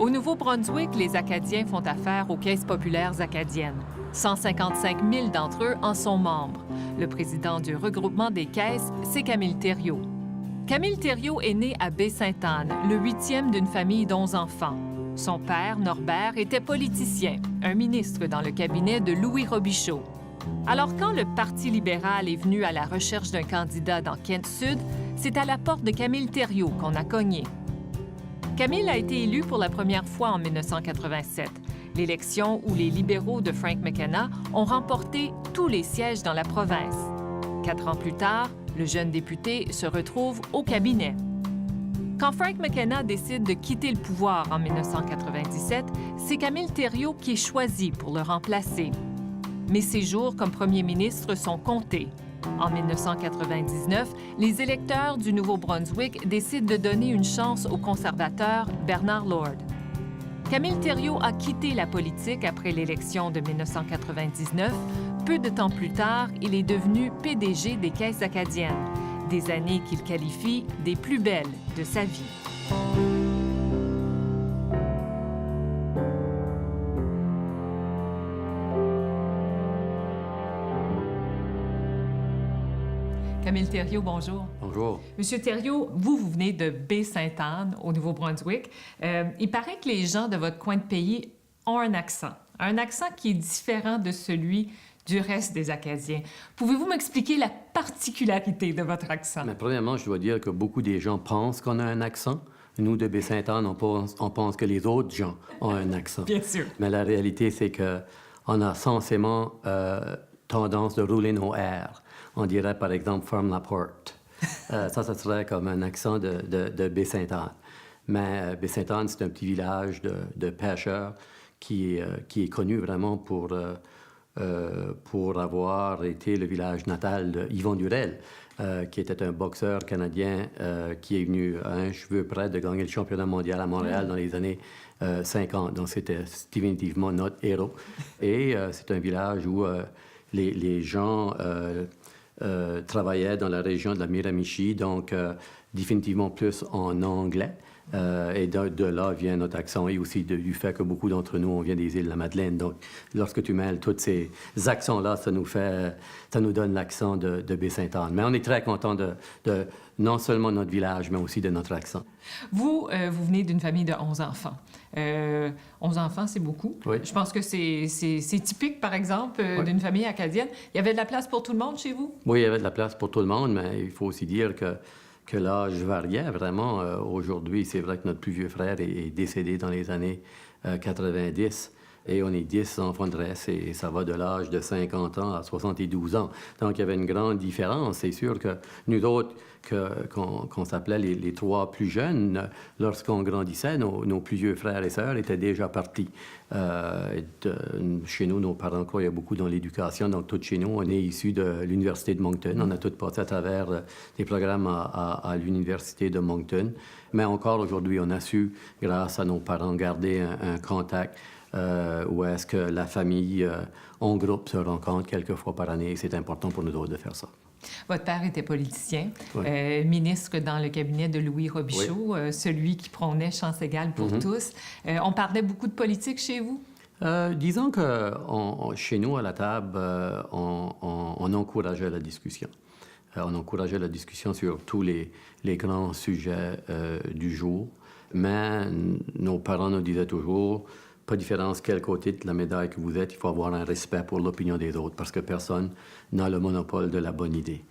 Au Nouveau-Brunswick, les Acadiens font affaire aux caisses populaires acadiennes. 155 000 d'entre eux en sont membres. Le président du regroupement des caisses, c'est Camille Thériault. Camille Thériault est né à Baie-Sainte-Anne, le 8e d'une famille d'11 enfants. Son père, Norbert, était politicien, un ministre dans le cabinet de Louis Robichaud. Alors, quand le Parti libéral est venu à la recherche d'un candidat dans Kent-Sud, c'est à la porte de Camille Thériault qu'on a cogné. Camille a été élu pour la première fois en 1987, l'élection où les libéraux de Frank McKenna ont remporté tous les sièges dans la province. 4 ans plus tard, le jeune député se retrouve au cabinet. Quand Frank McKenna décide de quitter le pouvoir en 1997, c'est Camille Thériault qui est choisi pour le remplacer. Mais ses jours comme premier ministre sont comptés. En 1999, les électeurs du Nouveau-Brunswick décident de donner une chance au conservateur Bernard Lord. Camille Thériault a quitté la politique après l'élection de 1999. Peu de temps plus tard, il est devenu PDG des Caisses acadiennes, des années qu'il qualifie des plus belles de sa vie. Camille Thériault, bonjour. Bonjour. Monsieur Thériault, vous venez de Baie-Sainte-Anne, au Nouveau-Brunswick. Il paraît que les gens de votre coin de pays ont un accent qui est différent de celui du reste des Acadiens. Pouvez-vous m'expliquer la particularité de votre accent? Mais premièrement, je dois dire que beaucoup des gens pensent qu'on a un accent. Nous, de Baie-Sainte-Anne, on pense que les autres gens ont un accent. Bien sûr. Mais la réalité, c'est qu'on a censément tendance de rouler nos R. On dirait, par exemple, « ferme la porte ». Ça serait comme un accent de Baie-Sainte-Anne. Mais Baie-Sainte-Anne, c'est un petit village de pêcheurs qui est connu vraiment pour avoir été le village natal de Yvon Durel, qui était un boxeur canadien qui est venu à un cheveu près de gagner le championnat mondial à Montréal dans les années 50. Donc, c'était définitivement notre héros. Et c'est un village où les gens travaillaient dans la région de la Miramichi, donc définitivement plus en anglais. Et de là vient notre accent et aussi du fait que beaucoup d'entre nous, on vient des îles de la Madeleine. Donc, lorsque tu mêles tous ces accents-là, ça nous donne l'accent de Baie-Sainte-Anne. Mais on est très content de non seulement notre village, mais aussi de notre accent. Vous venez d'une famille de 11 enfants. 11 enfants, c'est beaucoup. Oui. Je pense que c'est typique, par exemple, d'une famille acadienne. Il y avait de la place pour tout le monde chez vous? Oui, il y avait de la place pour tout le monde, mais il faut aussi dire que l'âge variait vraiment. Aujourd'hui, c'est vrai que notre plus vieux frère est décédé dans les années 90 et on est 10 enfants de reste et ça va de l'âge de 50 ans à 72 ans. Donc, il y avait une grande différence. C'est sûr que nous autres, qu'on s'appelait les 3 plus jeunes, lorsqu'on grandissait, nos plus vieux frères et sœurs étaient déjà partis. Chez nous, nos parents croyaient beaucoup dans l'éducation. Donc, tous chez nous, on est issus de l'Université de Moncton. On a tous passé à travers des programmes à l'Université de Moncton. Mais encore aujourd'hui, on a su, grâce à nos parents, garder un contact où est-ce que la famille en groupe se rencontre quelques fois par année. C'est important pour nous autres de faire ça. Votre père était politicien, oui. Ministre dans le cabinet de Louis Robichaud, oui. Celui qui prônait chance égale pour tous. On parlait beaucoup de politique chez vous? Disons que chez nous, à la table, on encourageait la discussion. On encourageait la discussion sur tous les grands sujets du jour. Mais nos parents nous disaient toujours, pas de différence quel côté de la médaille que vous êtes, il faut avoir un respect pour l'opinion des autres, parce que personne n'a le monopole de la bonne idée.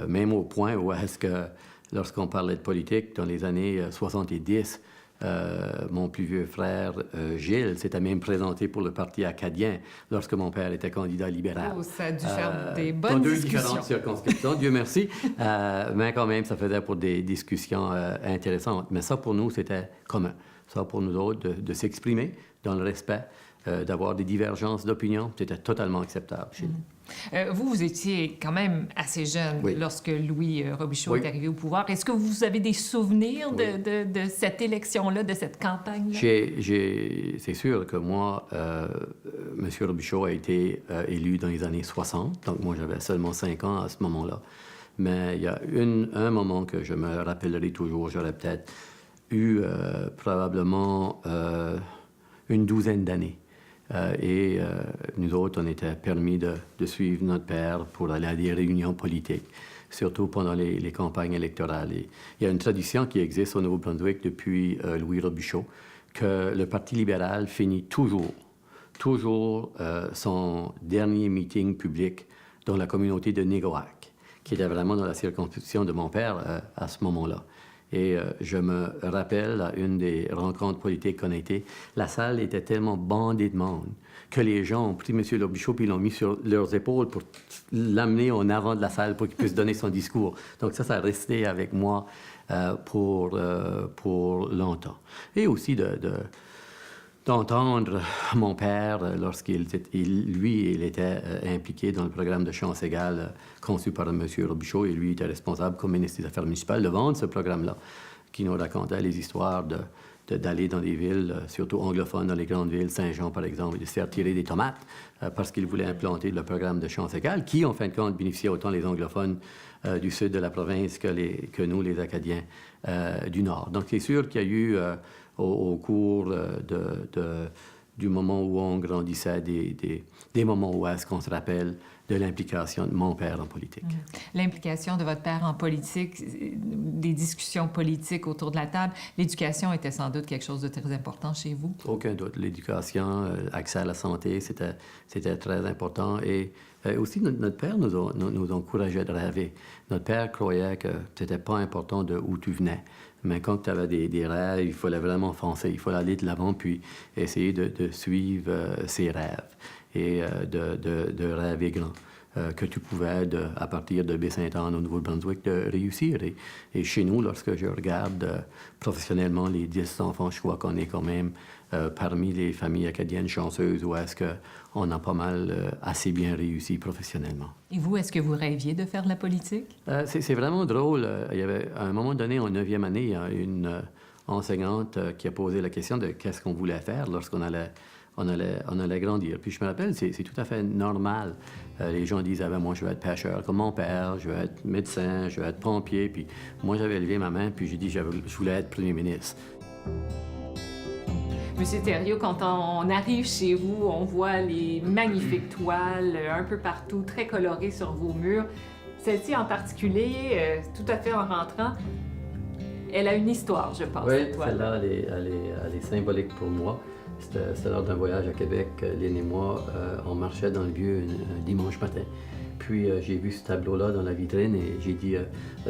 Même au point où est-ce que, lorsqu'on parlait de politique, dans les années 70, mon plus vieux frère, Gilles, s'était même présenté pour le Parti acadien lorsque mon père était candidat libéral. Oh, ça a dû faire des bonnes discussions. Deux différentes circonscriptions, Dieu merci. Mais quand même, ça faisait pour des discussions intéressantes. Mais ça, pour nous, c'était commun. Ça, pour nous autres, de s'exprimer dans le respect, d'avoir des divergences d'opinion, c'était totalement acceptable chez nous. Vous étiez quand même assez jeune lorsque Louis Robichaud est arrivé au pouvoir. Est-ce que vous avez des souvenirs de cette élection-là, de cette campagne-là? C'est sûr que moi, M. Robichaud a été élu dans les années 60, donc moi j'avais seulement 5 ans à ce moment-là. Mais il y a un moment que je me rappellerai toujours, j'aurais peut-être eu probablement une douzaine d'années. Nous autres, on était permis de suivre notre père pour aller à des réunions politiques, surtout pendant les campagnes électorales. Et il y a une tradition qui existe au Nouveau-Brunswick depuis Louis Robichaud, que le Parti libéral finit toujours son dernier meeting public dans la communauté de Négoac, qui était vraiment dans la circonscription de mon père à ce moment-là. Et je me rappelle, à une des rencontres politiques qu'on a été, la salle était tellement bandée de monde que les gens ont pris M. Robichaud puis l'ont mis sur leurs épaules pour l'amener en avant de la salle pour qu'il puisse donner son discours. Donc ça a resté avec moi pour longtemps. Et aussi d'entendre mon père, lorsqu'il était impliqué dans le programme de chance égale conçu par M. Robichaud, et lui était responsable comme ministre des Affaires municipales de vendre ce programme-là, qui nous racontait les histoires d'aller dans des villes, surtout anglophones, dans les grandes villes, Saint-Jean par exemple, et de se faire tirer des tomates parce qu'il voulait implanter le programme de chance égale, qui en fin de compte bénéficiait autant les anglophones du sud de la province que nous, les Acadiens du nord. Donc c'est sûr qu'il y a eu au cours du moment où on grandissait, des moments où est-ce qu'on se rappelle de l'implication de mon père en politique. L'implication de votre père en politique, des discussions politiques autour de la table, l'éducation était sans doute quelque chose de très important chez vous? Aucun doute. L'éducation, l'accès à la santé, c'était très important. Et aussi, notre père nous encourageait de rêver. Notre père croyait que c'était pas important de où tu venais. Mais quand tu avais des rêves, il fallait vraiment foncer. Il fallait aller de l'avant puis essayer de suivre ses rêves et de rêver grand. Que tu pouvais, à partir de Baie-Sainte-Anne au Nouveau-Brunswick, de réussir. Et chez nous, lorsque je regarde professionnellement les 10 enfants, je crois qu'on est quand même parmi les familles acadiennes chanceuses où est-ce qu'on a pas mal assez bien réussi professionnellement. Et vous, est-ce que vous rêviez de faire de la politique? C'est vraiment drôle. Il y avait, à un moment donné, en 9e année, il y a une enseignante qui a posé la question de qu'est-ce qu'on voulait faire lorsqu'on allait grandir. Puis je me rappelle, c'est tout à fait normal. Les gens disent, ah ben moi, je veux être pêcheur comme mon père, je veux être médecin, je veux être pompier. Puis moi, j'avais levé ma main, puis j'ai dit, je voulais être premier ministre. Monsieur Thériault, quand on arrive chez vous, on voit les magnifiques toiles un peu partout, très colorées sur vos murs. Celle-ci en particulier, tout à fait en rentrant, elle a une histoire, je pense. Oui, celle-là, elle est symbolique pour moi. C'était lors d'un voyage à Québec, Lynn et moi, on marchait dans le vieux un dimanche matin. Puis j'ai vu ce tableau-là dans la vitrine et j'ai dit,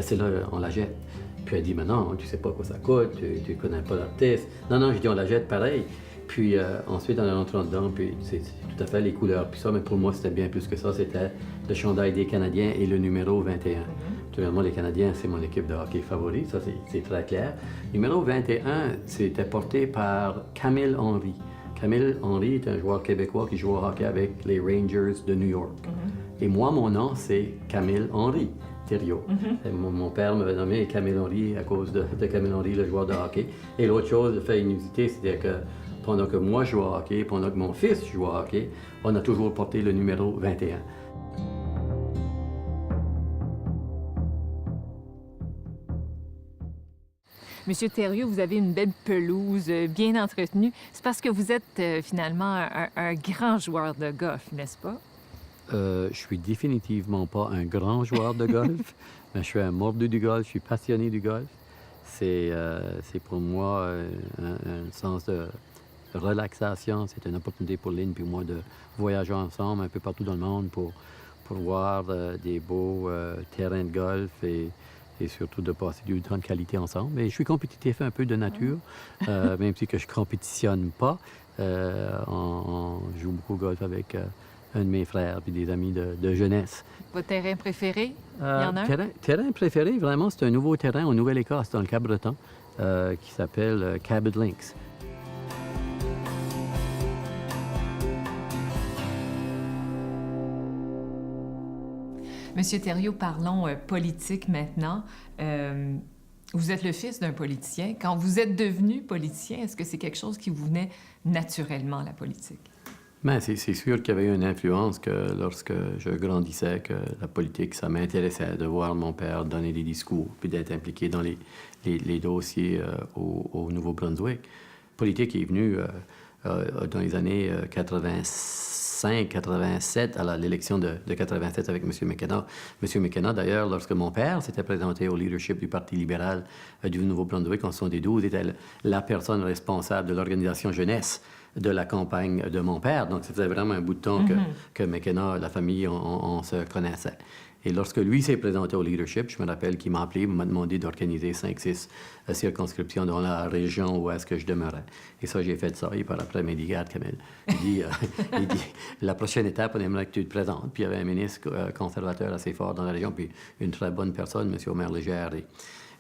celle-là, on la jette. Puis elle dit, mais non, tu sais pas quoi ça coûte, tu connais pas l'artiste. Non, j'ai dit, on la jette pareil. Puis ensuite, en entrant dedans, puis c'est tout à fait les couleurs. Puis ça, mais pour moi, c'était bien plus que ça. C'était le chandail des Canadiens et le numéro 21. Naturellement, les Canadiens, c'est mon équipe de hockey favorite, ça c'est très clair. Numéro 21, c'était porté par Camille Henry. Camille Henry est un joueur québécois qui joue au hockey avec les Rangers de New York. Et moi, mon nom, c'est Camille Henry Thériault. Mon père m'avait nommé Camille Henry à cause de Camille Henry, le joueur de hockey. Et l'autre chose, le fait inusité, c'était que pendant que moi je jouais au hockey, pendant que mon fils jouait au hockey, on a toujours porté le numéro 21. Monsieur Thériault, vous avez une belle pelouse bien entretenue. C'est parce que vous êtes finalement un grand joueur de golf, n'est-ce pas? Je suis définitivement pas un grand joueur de golf, mais je suis un mordu du golf, je suis passionné du golf. C'est pour moi un sens de relaxation. C'est une opportunité pour Lynn et moi de voyager ensemble un peu partout dans le monde pour voir des beaux terrains de golf et surtout de passer du temps de qualité ensemble. Et je suis compétitif un peu de nature, même si que je compétitionne pas. On joue beaucoup au golf avec un de mes frères puis des amis de jeunesse. Votre terrain préféré? Il y en a un? Terrain préféré, vraiment, c'est un nouveau terrain en Nouvelle-Écosse, dans le Cap-Breton, qui s'appelle Cabot Links. Monsieur Thériault, parlons politique maintenant. Vous êtes le fils d'un politicien. Quand vous êtes devenu politicien, est-ce que c'est quelque chose qui vous venait naturellement, la politique? Mais c'est sûr qu'il y avait eu une influence que lorsque je grandissais, que la politique, ça m'intéressait de voir mon père donner des discours, puis d'être impliqué dans les dossiers au Nouveau-Brunswick. La politique est venue dans les années 85-87, à l'élection de 87 avec M. McKenna. M. McKenna, d'ailleurs, lorsque mon père s'était présenté au leadership du Parti libéral du Nouveau-Brunswick en 72, était la personne responsable de l'organisation jeunesse de la campagne de mon père. Donc, ça faisait vraiment un bout de temps que McKenna, la famille, on se connaissait. Et lorsque lui s'est présenté au leadership, je me rappelle qu'il m'a appelé, il m'a demandé d'organiser 5-6 circonscriptions dans la région où est-ce que je demeurais. Et ça, j'ai fait ça. Et par après, il m'a dit, regarde, Camille, il dit, la prochaine étape, on aimerait que tu te présentes. Puis il y avait un ministre conservateur assez fort dans la région, puis une très bonne personne, M. Omer Légère.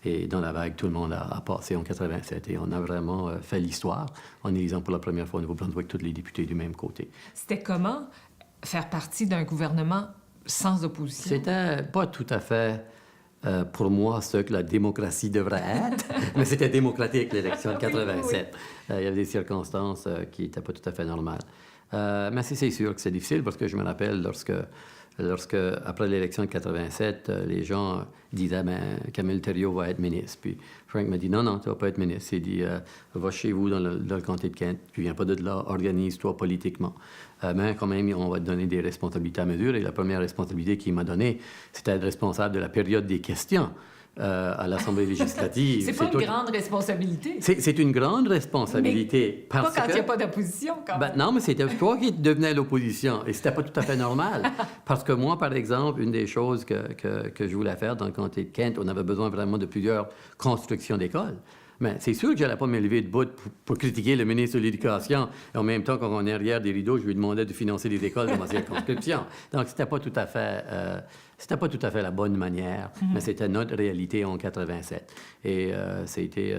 Et dans la vague, tout le monde a passé en 87. Et on a vraiment fait l'histoire en élisant pour la première fois au Nouveau-Brunswick tous les députés du même côté. C'était comment faire partie d'un gouvernement sans opposition? C'était pas tout à fait, pour moi, ce que la démocratie devrait être, mais c'était démocratique, l'élection de 87. Il y avait des circonstances qui n'étaient pas tout à fait normales. Mais c'est sûr que c'est difficile parce que je me rappelle lorsque après l'élection de 87, les gens disaient « Camille Thériault va être ministre ». Puis Frank m'a dit « Non, tu vas pas être ministre ». Il dit « Va chez vous dans le comté de Kent, tu viens pas de là, organise-toi politiquement. Mais quand même, on va te donner des responsabilités à mesure. » Et la première responsabilité qu'il m'a donnée, c'était être responsable de la période des questions. À l'Assemblée législative. C'est pas une grande responsabilité. C'est une grande responsabilité. Mais pas quand il n'y a pas d'opposition, quand même. Non, mais c'était toi qui devenais l'opposition. Et c'était pas tout à fait normal. Parce que moi, par exemple, une des choses que je voulais faire dans le comté de Kent, on avait besoin vraiment de plusieurs constructions d'écoles. Mais c'est sûr que je n'allais pas me lever de bout pour critiquer le ministre de l'Éducation. Et en même temps, quand on est derrière des rideaux, je lui demandais de financer des écoles dans ma circonscription. Donc, c'était pas tout à fait la bonne manière, mais c'était notre réalité en 87. Et c'était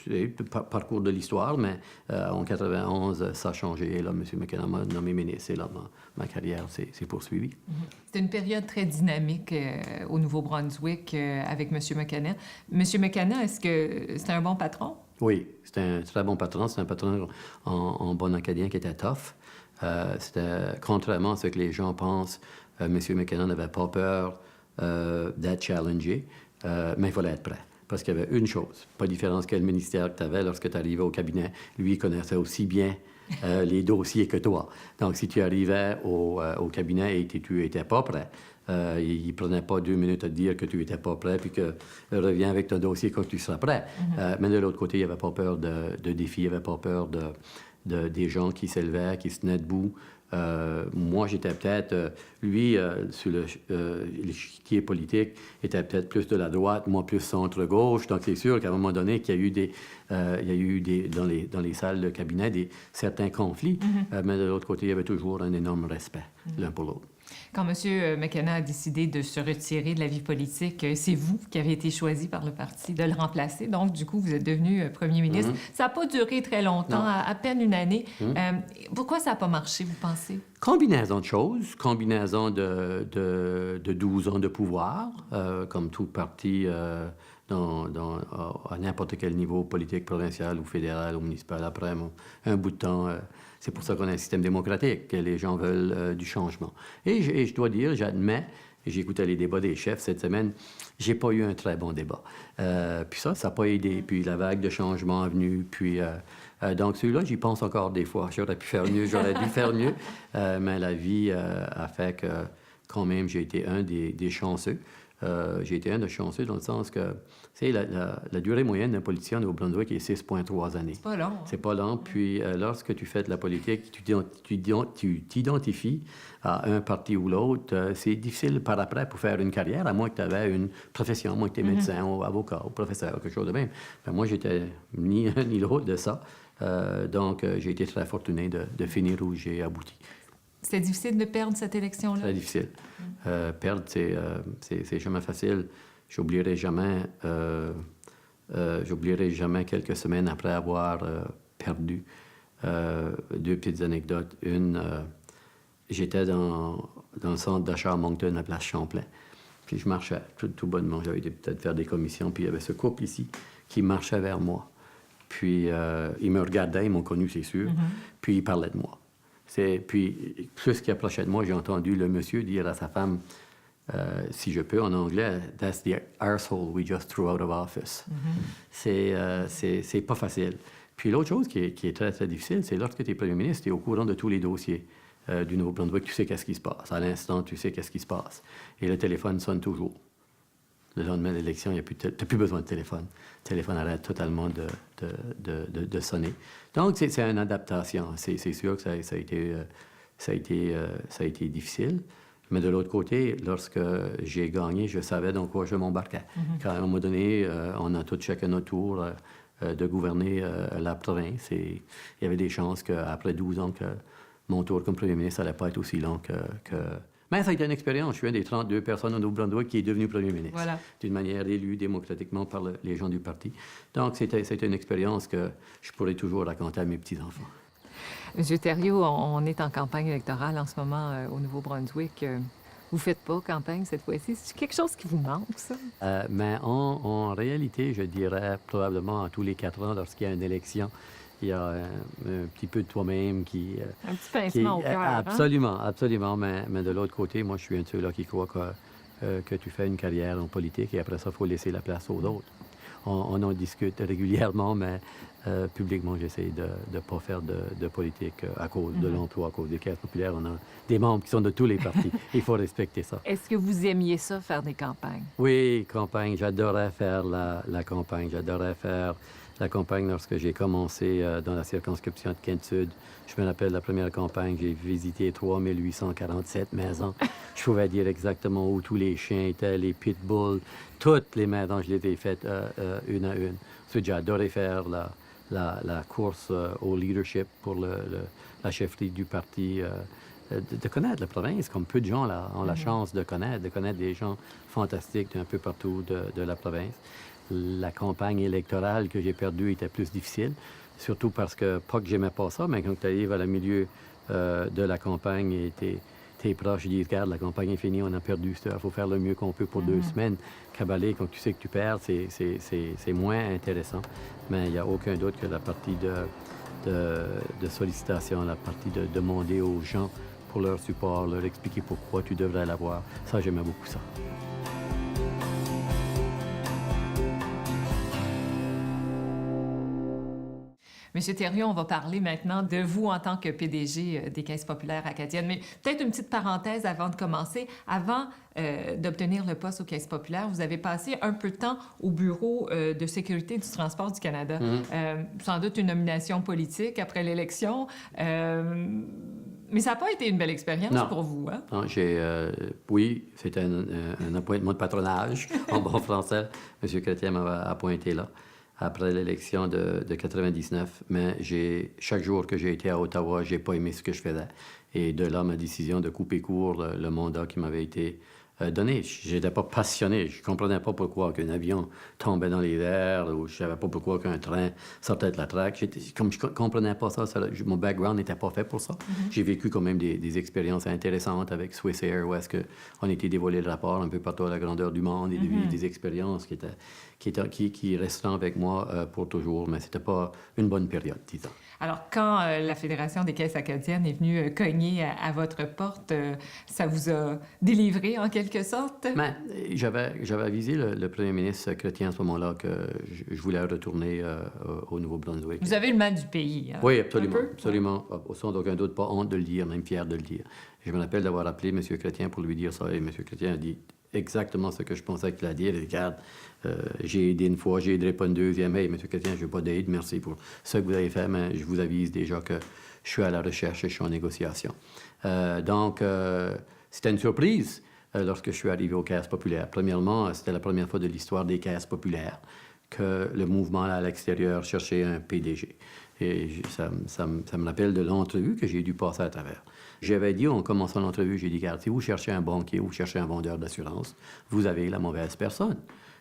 le parcours de l'histoire, mais en 91, ça a changé. Et là, M. McKenna m'a nommé ministre. Et là, ma carrière s'est poursuivie. C'était une période très dynamique au Nouveau-Brunswick avec M. McKenna. M. McKenna, est-ce que c'était un bon patron? Oui, c'était un très bon patron. C'était un patron en bon acadien qui était tough. C'était, contrairement à ce que les gens pensent, M. McKenna n'avait pas peur d'être challengé, mais il fallait être prêt. Parce qu'il y avait une chose, pas de différence quel ministère que tu avais lorsque tu arrivais au cabinet, lui, il connaissait aussi bien les dossiers que toi. Donc, si tu arrivais au cabinet et que tu n'étais pas prêt, il ne prenait pas 2 minutes à te dire que tu n'étais pas prêt, puis que reviens avec ton dossier quand tu seras prêt. Mais de l'autre côté, il n'y avait pas peur de défis, il n'y avait pas peur des gens qui s'élevaient, qui se tenaient debout. Moi, j'étais peut-être, lui, sur l'échiquier politique, était peut-être plus de la droite, moi plus centre-gauche. Donc, c'est sûr qu'à un moment donné, qu'il y a eu dans les salles de cabinet certains conflits, mais de l'autre côté, il y avait toujours un énorme respect l'un pour l'autre. Quand M. McKenna a décidé de se retirer de la vie politique, c'est vous qui avez été choisi par le parti de le remplacer. Donc, du coup, vous êtes devenu premier ministre. Ça n'a pas duré très longtemps, à peine une année. Pourquoi ça n'a pas marché, vous pensez? Combinaison de choses. Combinaison de 12 ans de pouvoir, comme tout parti à n'importe quel niveau politique, provincial ou fédéral ou municipal. Après un bout de temps... c'est pour ça qu'on a un système démocratique, que les gens veulent du changement. Et je dois dire, j'admets, j'écoutais les débats des chefs cette semaine, j'ai pas eu un très bon débat. Puis ça n'a pas aidé. Puis la vague de changement est venue. Puis donc celui-là, j'y pense encore des fois. J'aurais pu faire mieux, j'aurais dû faire mieux. Mais la vie a fait que quand même, j'ai été un des chanceux. J'ai été un des chanceux dans le sens que, tu sais, la durée moyenne d'un politicien au Brunswick est 6,3 années. C'est pas long. C'est pas long. Puis, lorsque tu fais de la politique, tu t'identifies à un parti ou l'autre. C'est difficile par après pour faire une carrière, à moins que tu avais une profession, à moins que tu es médecin ou avocat ou professeur, quelque chose de même. Ben, moi, j'étais ni un ni l'autre de ça. Donc, j'ai été très fortuné de finir où j'ai abouti. C'était difficile de perdre cette élection-là? Très difficile. Perdre, c'est jamais facile. J'oublierai jamais quelques semaines après avoir perdu. 2 petites anecdotes. Une, j'étais dans le centre d'achat à Moncton, à Place Champlain. Puis je marchais tout bonnement. J'avais été peut-être faire des commissions. Puis il y avait ce couple ici qui marchait vers moi. Puis ils me regardaient, ils m'ont connu, c'est sûr. Puis ils parlaient de moi. Puis plus qu'ils approchaient de moi, j'ai entendu le monsieur dire à sa femme, si je peux en anglais, "That's the arsehole we just threw out of office." C'est pas facile. Puis l'autre chose qui est très, très difficile, c'est lorsque tu es premier ministre, tu es au courant de tous les dossiers du Nouveau-Brunswick, tu sais qu'est-ce qui se passe. À l'instant, tu sais qu'est-ce qui se passe. Et le téléphone sonne toujours. Le lendemain de l'élection, tu n'as plus besoin de téléphone. Le téléphone arrête totalement de sonner. Donc, c'est une adaptation. C'est sûr que ça a été difficile. Mais de l'autre côté, lorsque j'ai gagné, je savais dans quoi je m'embarquais. Quand à un moment donné, on a tous chacun notre tour de gouverner la province. Et il y avait des chances qu'après 12 ans, que mon tour comme premier ministre n'allait pas être aussi long que... Mais ça a été une expérience. Je suis un des 32 personnes au Nouveau-Brunswick qui est devenu premier ministre. Voilà. D'une manière élue démocratiquement par les gens du parti. Donc, c'était une expérience que je pourrais toujours raconter à mes petits-enfants. Monsieur Thériault, on est en campagne électorale en ce moment au Nouveau-Brunswick. Vous ne faites pas campagne cette fois-ci. C'est quelque chose qui vous manque, ça? Mais en réalité, je dirais probablement à tous les 4 ans, lorsqu'il y a une élection, il y a un petit peu de toi-même qui... un petit pincement au cœur. Absolument, absolument. Mais de l'autre côté, moi, je suis un de ceux-là qui croit que tu fais une carrière en politique et après ça, il faut laisser la place aux autres. On en discute régulièrement, mais publiquement, j'essaie de ne pas faire de politique à cause de l'emploi, à cause des caisses populaires. On a des membres qui sont de tous les partis. Il faut respecter ça. Est-ce que vous aimiez ça, faire des campagnes? Oui, campagne. J'adorais faire la campagne. J'adorais faire la campagne lorsque j'ai commencé dans la circonscription de Kent-Sud. Je me rappelle la première campagne, j'ai visité 3847 maisons. Je pouvais dire exactement où tous les chiens étaient, les pitbulls, toutes les maisons, je les ai faites une à une. Ensuite, j'ai adoré faire la course au leadership pour la chefferie du parti, de connaître la province, comme peu de gens ont la chance de connaître des gens fantastiques d'un peu partout de la province. La campagne électorale que j'ai perdue était plus difficile, surtout parce que, pas que j'aimais pas ça, mais quand tu arrives à le milieu de la campagne et t'es proche, je dis, regarde, la campagne est finie, on a perdu ça, il faut faire le mieux qu'on peut pour 2 semaines. Caballer, quand tu sais que tu perds, c'est moins intéressant. Mais il n'y a aucun doute que la partie de sollicitation, la partie de demander aux gens pour leur support, leur expliquer pourquoi tu devrais l'avoir, ça, j'aimais beaucoup ça. Monsieur Thériault, on va parler maintenant de vous en tant que PDG des Caisses populaires acadiennes. Mais peut-être une petite parenthèse avant de commencer. Avant d'obtenir le poste aux Caisses populaires, vous avez passé un peu de temps au Bureau de sécurité du transport du Canada. Sans doute une nomination politique après l'élection. Mais ça n'a pas été une belle expérience pour vous, hein? Non, oui, c'était un appointement de patronage, en bon français. M. Chrétien m'avait appointé là, après l'élection de 99. Mais chaque jour que j'ai été à Ottawa, j'ai pas aimé ce que je faisais. Et de là, ma décision de couper court le mandat qui m'avait été donné. Je n'étais pas passionné. Je ne comprenais pas pourquoi qu'un avion tombait dans les airs ou je ne savais pas pourquoi qu'un train sortait de la traque. Comme je ne comprenais pas ça, mon background n'était pas fait pour ça. J'ai vécu quand même des expériences intéressantes avec Swiss Air où est-ce qu'on était dévoilé le rapport un peu partout à la grandeur du monde et des expériences qui resteront avec moi pour toujours. Mais ce n'était pas une bonne période, disons. Alors, quand la Fédération des Caisses acadiennes est venue cogner à votre porte, ça vous a délivré en quelque sorte? Mais j'avais avisé le premier ministre Chrétien à ce moment-là que je voulais retourner au Nouveau-Brunswick. Vous avez le mal du pays, hein? Oui, absolument. Absolument. Sans aucun doute, pas honte de le dire, même fier de le dire. Je me rappelle d'avoir appelé M. Chrétien pour lui dire ça, et M. Chrétien a dit exactement ce que je pensais qu'il allait dire. Regarde, j'ai aidé une fois, j'ai aidé pas une deuxième. Hey, M. Chrétien, je n'ai pas d'aide, merci pour ce que vous avez fait, mais je vous avise déjà que je suis à la recherche et je suis en négociation. Donc, c'était une surprise lorsque je suis arrivé aux Caisses populaires. Premièrement, c'était la première fois de l'histoire des Caisses populaires que le mouvement à l'extérieur cherchait un PDG. Et ça me rappelle de l'entrevue que j'ai dû passer à travers. J'avais dit en commençant l'entrevue, j'ai dit, regarde, si vous cherchez un banquier ou vous cherchez un vendeur d'assurance, vous avez la mauvaise personne.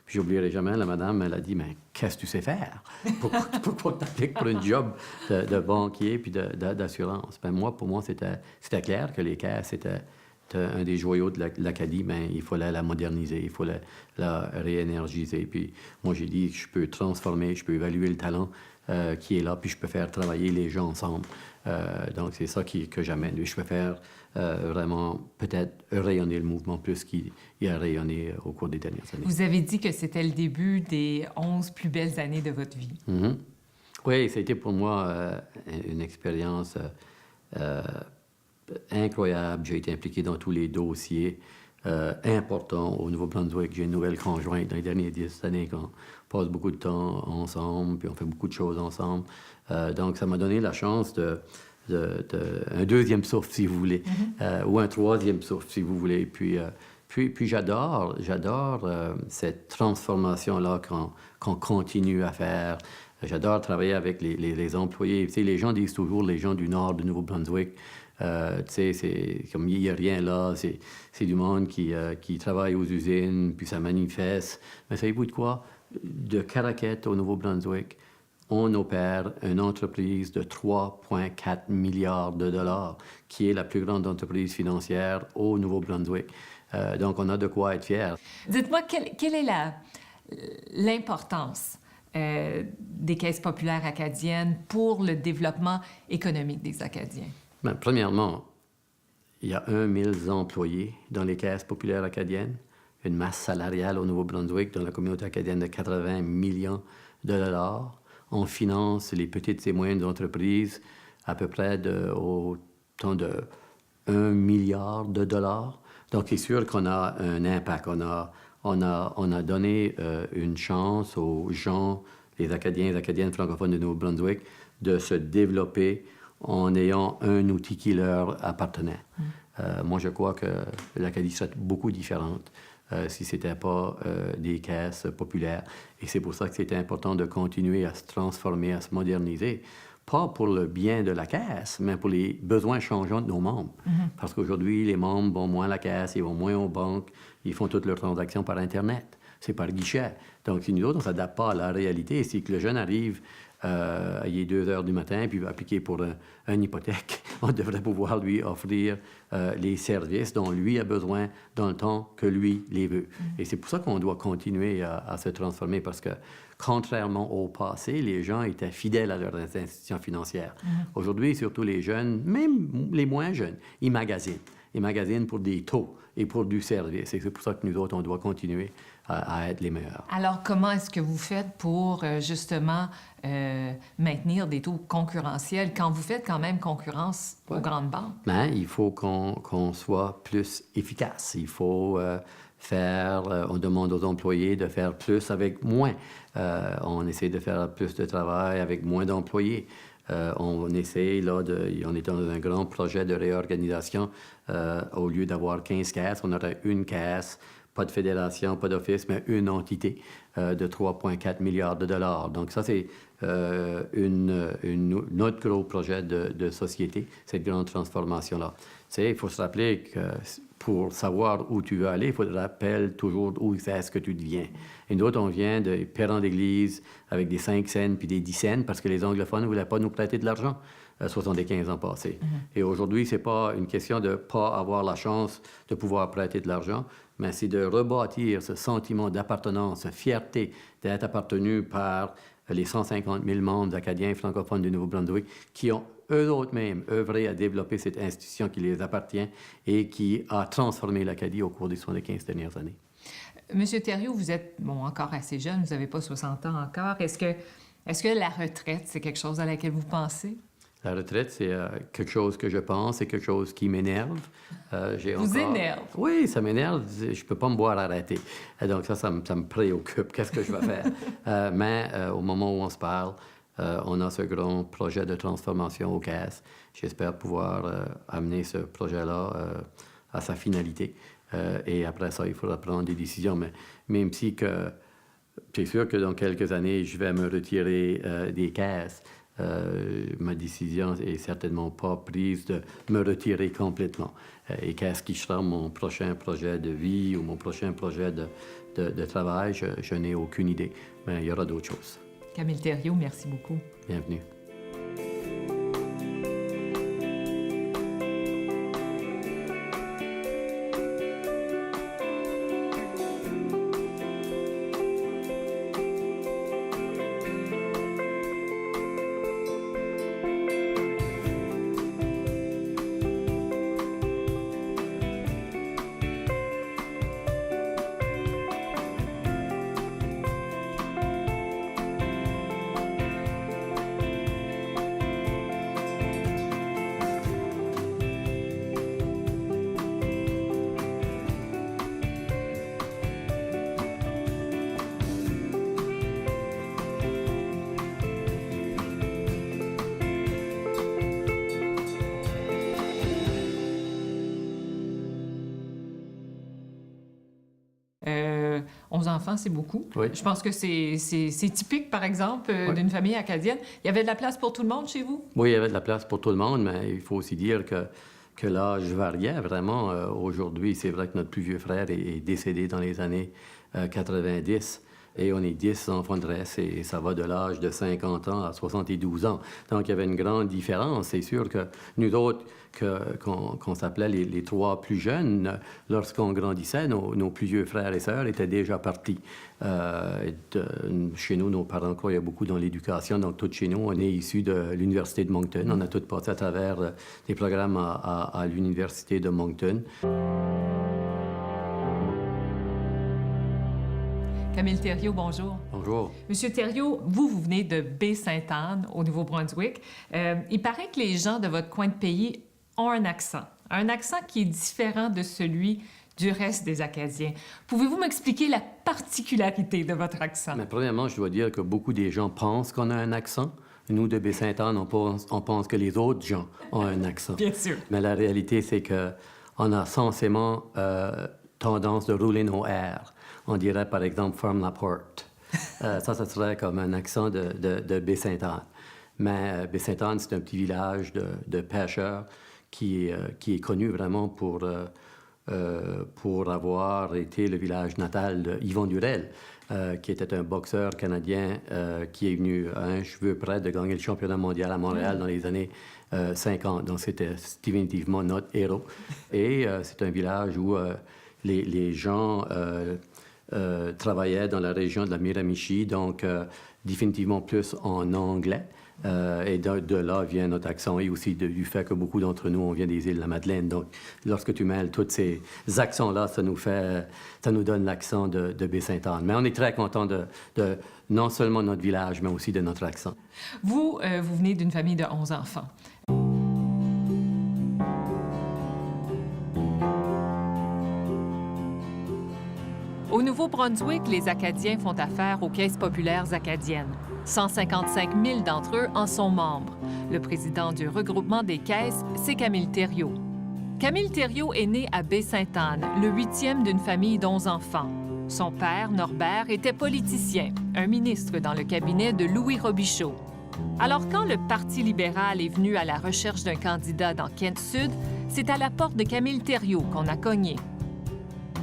Puis j'oublierai jamais, la madame, elle a dit, mais qu'est-ce que tu sais faire? Pourquoi tu appliques pour un job de banquier puis d'assurance? Ben moi, pour moi, c'était clair que les caisses un des joyaux de l'Acadie, ben, il fallait la moderniser, il fallait la réénergiser. Puis moi, j'ai dit que je peux transformer, je peux évaluer le talent qui est là, puis je peux faire travailler les gens ensemble. Donc, c'est ça que j'amène. Je peux faire vraiment, peut-être, rayonner le mouvement plus qu'il a rayonné au cours des dernières années. Vous avez dit que c'était le début des 11 plus belles années de votre vie. Mm-hmm. Oui, ça a été pour moi une expérience incroyable. J'ai été impliqué dans tous les dossiers importants au Nouveau-Brunswick. J'ai une nouvelle conjointe dans les dernières 10 années qu'on passe beaucoup de temps ensemble, puis on fait beaucoup de choses ensemble. Donc, ça m'a donné la chance un deuxième souffle, si vous voulez, ou un troisième souffle, si vous voulez. Puis j'adore cette transformation-là qu'on continue à faire. J'adore travailler avec les employés. Tu sais, les gens disent toujours, les gens du nord du Nouveau-Brunswick, tu sais, c'est comme il n'y a rien là, c'est du monde qui travaille aux usines, puis ça manifeste. Mais savez-vous de quoi? De Caraquet au Nouveau-Brunswick, on opère une entreprise de 3,4 milliards de dollars, qui est la plus grande entreprise financière au Nouveau-Brunswick. Donc, on a de quoi être fiers. Dites-moi, quelle est l'importance des caisses populaires acadiennes pour le développement économique des Acadiens? Bien, premièrement, il y a 1 000 employés dans les caisses populaires acadiennes, une masse salariale au Nouveau-Brunswick dans la communauté acadienne de 80 millions de dollars. On finance les petites et moyennes entreprises à peu près autant de 1 milliard de dollars. Donc, c'est sûr qu'on a un impact. On a donné une chance aux gens, les Acadiens et les Acadiennes francophones de Nouveau-Brunswick, de se développer en ayant un outil qui leur appartenait. Moi, je crois que l'Acadie serait beaucoup différente si ce n'était pas des caisses populaires. Et c'est pour ça que c'était important de continuer à se transformer, à se moderniser. Pas pour le bien de la caisse, mais pour les besoins changeants de nos membres. Parce qu'aujourd'hui, les membres vont moins à la caisse, ils vont moins aux banques, ils font toutes leurs transactions par Internet. C'est par guichet. Donc, si nous autres, on ne s'adapte pas à la réalité, si que le jeune arrive, il est 2 heures du matin, puis il va appliquer pour une hypothèque, on devrait pouvoir lui offrir les services dont lui a besoin dans le temps que lui les veut. Et c'est pour ça qu'on doit continuer à se transformer, parce que, contrairement au passé, les gens étaient fidèles à leurs institutions financières. Aujourd'hui, surtout les jeunes, même les moins jeunes, ils magasinent. Ils magasinent pour des taux et pour du service. Et c'est pour ça que nous autres, on doit continuer à être les meilleurs. Alors, comment est-ce que vous faites pour, justement, maintenir des taux concurrentiels quand vous faites quand même concurrence aux grandes banques? Bien, il faut qu'on soit plus efficace. Il faut on demande aux employés de faire plus avec moins. On essaie de faire plus de travail avec moins d'employés. On essaie, là, on est dans un grand projet de réorganisation. Au lieu d'avoir 15 caisses, on aurait une caisse, pas de fédération, pas d'office, mais une entité de 3,4 milliards de dollars. Donc ça, c'est notre gros projet de société, cette grande transformation-là. Tu sais, il faut se rappeler que pour savoir où tu veux aller, il faut te rappeler toujours où c'est ce que tu deviens. Et nous autres, on vient de parents d'église avec des 5 cents puis des 10 cents parce que les anglophones ne voulaient pas nous prêter de l'argent 75 ans passés. Et aujourd'hui, ce n'est pas une question de ne pas avoir la chance de pouvoir prêter de l'argent, mais c'est de rebâtir ce sentiment d'appartenance, cette fierté d'être appartenu par les 150 000 membres acadiens francophones du Nouveau-Brunswick qui ont eux autres mêmes œuvré à développer cette institution qui les appartient et qui a transformé l'Acadie au cours des 75 dernières années. Monsieur Thériault, vous êtes encore assez jeune, vous n'avez pas 60 ans encore. Est-ce que la retraite, c'est quelque chose à laquelle vous pensez? La retraite, c'est quelque chose que je pense, c'est quelque chose qui m'énerve. Énerve? Oui, ça m'énerve. Je ne peux pas me voir arrêter. Et donc ça me préoccupe. Qu'est-ce que je vais faire? Mais au moment où on se parle, on a ce grand projet de transformation aux caisses. J'espère pouvoir amener ce projet-là à sa finalité. Et après ça, il faudra prendre des décisions. Mais même si c'est sûr que dans quelques années, je vais me retirer des caisses, ma décision est certainement pas prise de me retirer complètement. Et qu'est-ce qui sera mon prochain projet de vie ou mon prochain projet de travail, je n'ai aucune idée. Mais il y aura d'autres choses. Camille Thériault, merci beaucoup. Bienvenue. 11 enfants, c'est beaucoup. Oui. Je pense que c'est typique, par exemple, Oui. d'une famille acadienne. Il y avait de la place pour tout le monde chez vous? Oui, il y avait de la place pour tout le monde, mais il faut aussi dire que l'âge variait vraiment. Aujourd'hui, c'est vrai que notre plus vieux frère est décédé dans les années 90. Et on est 10 enfants de reste et ça va de l'âge de 50 ans à 72 ans. Donc, il y avait une grande différence. C'est sûr que nous autres, qu'on s'appelait les trois plus jeunes, lorsqu'on grandissait, nos plus vieux frères et sœurs étaient déjà partis. Chez nous, nos parents croyaient beaucoup dans l'éducation. Donc, tous chez nous, on est issus de l'Université de Moncton. On a tous passé à travers des programmes à l'Université de Moncton. Camille Thériault, bonjour. Bonjour. Monsieur Thériault, vous venez de Baie-Sainte-Anne, au Nouveau-Brunswick. Il paraît que les gens de votre coin de pays ont un accent qui est différent de celui du reste des Acadiens. Pouvez-vous m'expliquer la particularité de votre accent? Mais premièrement, je dois dire que beaucoup des gens pensent qu'on a un accent. Nous, de Baie-Sainte-Anne, on pense que les autres gens ont un accent. Bien sûr. Mais la réalité, c'est qu'on a censément tendance de rouler nos R. On dirait, par exemple, Ferme la porte. Ça serait comme un accent de Baie-Sainte-Anne. Mais Baie-Sainte-Anne, c'est un petit village de pêcheurs qui est connu vraiment pour avoir été le village natal de Yvon Durel, qui était un boxeur canadien qui est venu à un cheveu près de gagner le championnat mondial à Montréal dans les années 50. Donc, c'était définitivement notre héros. Et c'est un village où les gens travaillaient dans la région de la Miramichi, donc définitivement plus en anglais. Et de là vient notre accent et aussi du fait que beaucoup d'entre nous, on vient des îles de la Madeleine. Donc, lorsque tu mêles tous ces accents-là, ça nous donne l'accent de Baie-Sainte-Anne. Mais on est très content de non seulement notre village, mais aussi de notre accent. Vous venez d'une famille de 11 enfants. Au Nouveau-Brunswick, les Acadiens font affaire aux caisses populaires acadiennes. 155 000 d'entre eux en sont membres. Le président du regroupement des caisses, c'est Camille Thériault. Camille Thériault est né à Baie-Sainte-Anne, le 8e d'une famille d'11 enfants. Son père, Norbert, était politicien, un ministre dans le cabinet de Louis Robichaud. Alors, quand le Parti libéral est venu à la recherche d'un candidat dans Kent-Sud, c'est à la porte de Camille Thériault qu'on a cogné.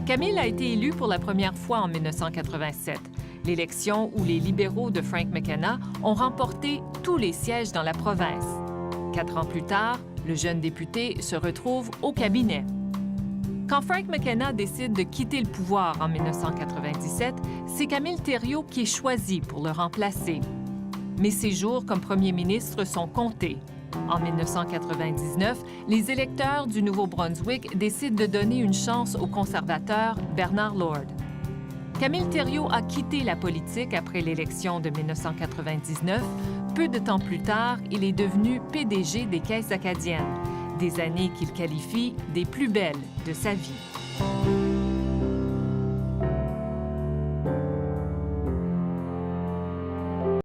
Camille a été élu pour la première fois en 1987, l'élection où les libéraux de Frank McKenna ont remporté tous les sièges dans la province. 4 ans plus tard, le jeune député se retrouve au cabinet. Quand Frank McKenna décide de quitter le pouvoir en 1997, c'est Camille Thériault qui est choisi pour le remplacer. Mais ses jours comme premier ministre sont comptés. En 1999, les électeurs du Nouveau-Brunswick décident de donner une chance au conservateur Bernard Lord. Camille Thériault a quitté la politique après l'élection de 1999. Peu de temps plus tard, il est devenu PDG des Caisses acadiennes, des années qu'il qualifie des plus belles de sa vie.